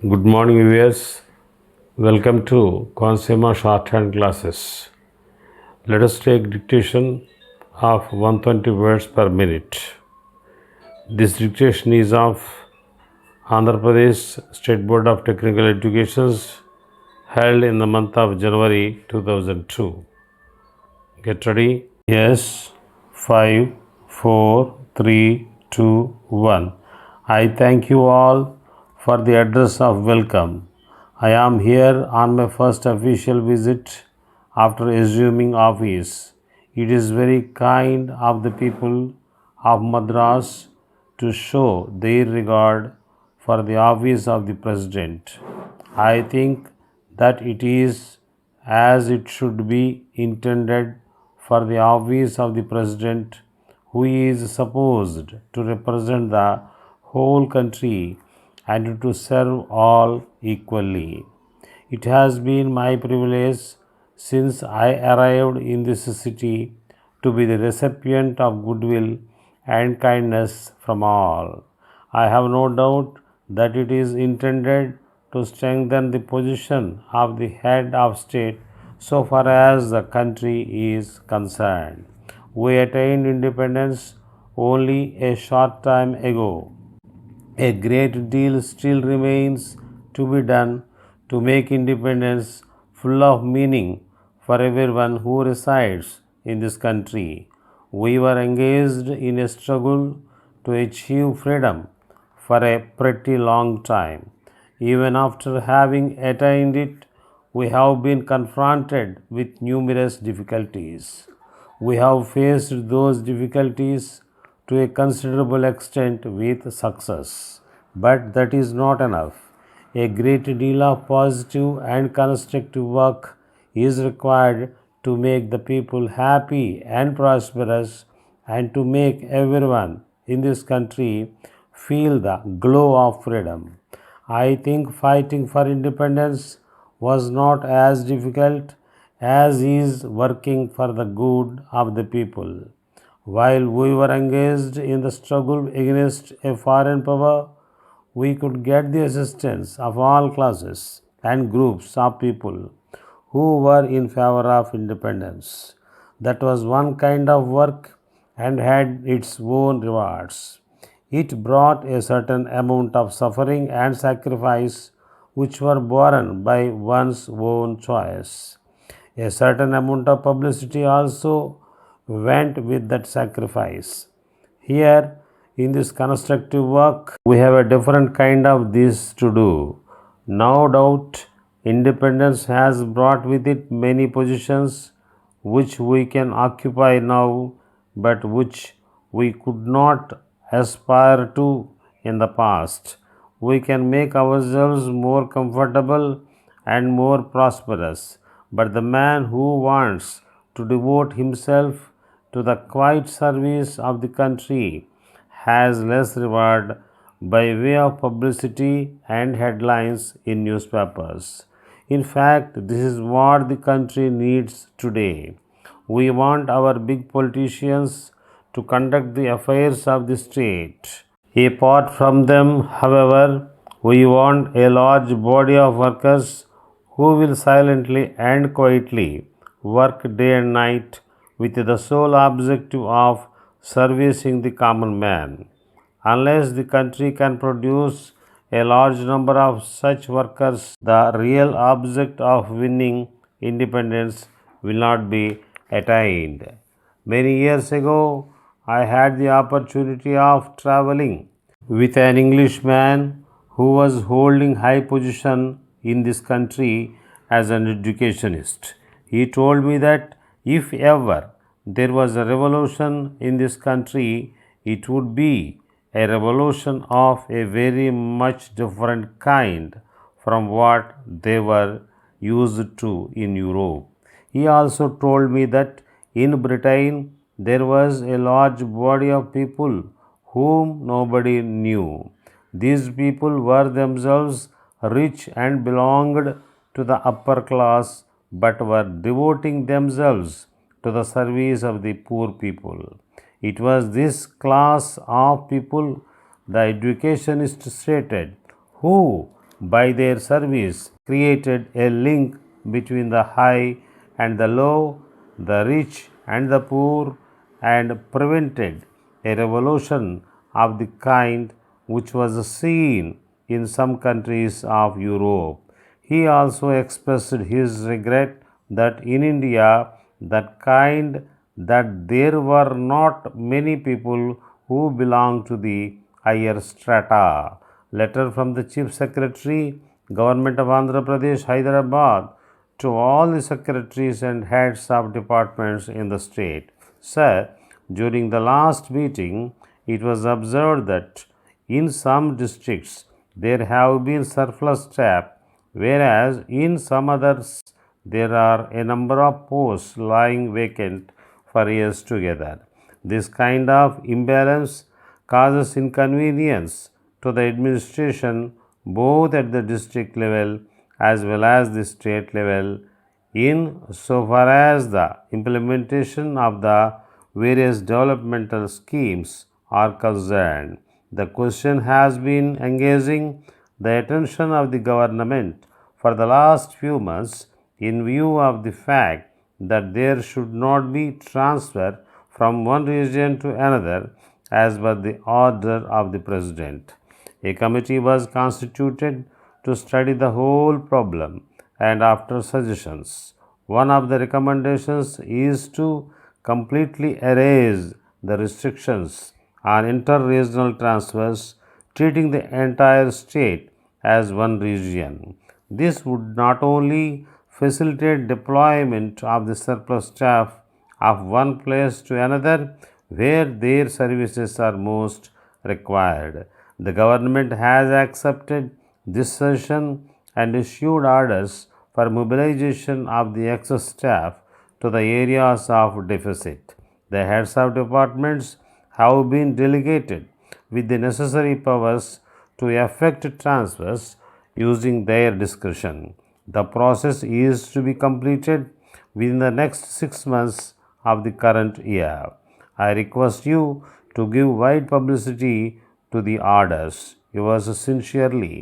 Good morning, viewers. Welcome to Consumer Shorthand classes. Let us take dictation of 120 words per minute. This dictation is of Andhra Pradesh State Board of Technical Education held in the month of January 2002. Get ready? Yes. 5, 4, 3, 2, 1. I thank you all for the address of welcome. I am here on my first official visit after assuming office. It is very kind of the people of Madras to show their regard for the office of the President. I think that it is as it should be intended for the office of the President, who is supposed to represent the whole country and to serve all equally. It has been my privilege since I arrived in this city to be the recipient of goodwill and kindness from all. I have no doubt that it is intended to strengthen the position of the head of state so far as the country is concerned. We attained independence only a short time ago. A great deal still remains to be done to make independence full of meaning for everyone who resides in this country. We were engaged in a struggle to achieve freedom for a pretty long time. Even after having attained it, we have been confronted with numerous difficulties. We have faced those difficulties to a considerable extent with success. But that is not enough. A great deal of positive and constructive work is required to make the people happy and prosperous and to make everyone in this country feel the glow of freedom. I think fighting for independence was not as difficult as is working for the good of the people. While we were engaged in the struggle against a foreign power, we could get the assistance of all classes and groups of people who were in favor of independence. That was one kind of work and had its own rewards. It brought a certain amount of suffering and sacrifice which were borne by one's own choice. A certain amount of publicity also went with that sacrifice. Here, in this constructive work, we have a different kind of this to do. No doubt, independence has brought with it many positions which we can occupy now, but which we could not aspire to in the past. We can make ourselves more comfortable and more prosperous, but the man who wants to devote himself to the quiet service of the country has less reward by way of publicity and headlines in newspapers. In fact, this is what the country needs today. We want our big politicians to conduct the affairs of the state. Apart from them, however, we want a large body of workers who will silently and quietly work day and night with the sole objective of servicing the common man. Unless the country can produce a large number of such workers, the real object of winning independence will not be attained. Many years ago, I had the opportunity of traveling with an Englishman who was holding high position in this country as an educationist. He told me that if ever there was a revolution in this country, it would be a revolution of a very much different kind from what they were used to in Europe. He also told me that in Britain there was a large body of people whom nobody knew. These people were themselves rich and belonged to the upper class but were devoting themselves to the service of the poor people. It was this class of people, the educationist stated, who by their service created a link between the high and the low, the rich and the poor, and prevented a revolution of the kind which was seen in some countries of Europe. He also expressed his regret that in India, that there were not many people who belonged to the higher strata. Letter from the Chief Secretary, Government of Andhra Pradesh, Hyderabad, to all the secretaries and heads of departments in the state. Sir, during the last meeting, it was observed that in some districts there have been surplus staff, whereas in some others there are a number of posts lying vacant for years together. This kind of imbalance causes inconvenience to the administration both at the district level as well as the state level in so far as the implementation of the various developmental schemes are concerned. The question has been engaging the attention of the government for the last few months in view of the fact that there should not be transfer from one region to another as per the order of the President. A committee was constituted to study the whole problem and after suggestions. One of the recommendations is to completely erase the restrictions on inter-regional transfers, treating the entire state as one region. This would not only facilitate deployment of the surplus staff of one place to another where their services are most required. The government has accepted this suggestion and issued orders for mobilization of the excess staff to the areas of deficit. The heads of departments have been delegated with the necessary powers to effect transfers using their discretion. The process is to be completed within the next 6 months of the current year. I request you to give wide publicity to the orders. Yours sincerely,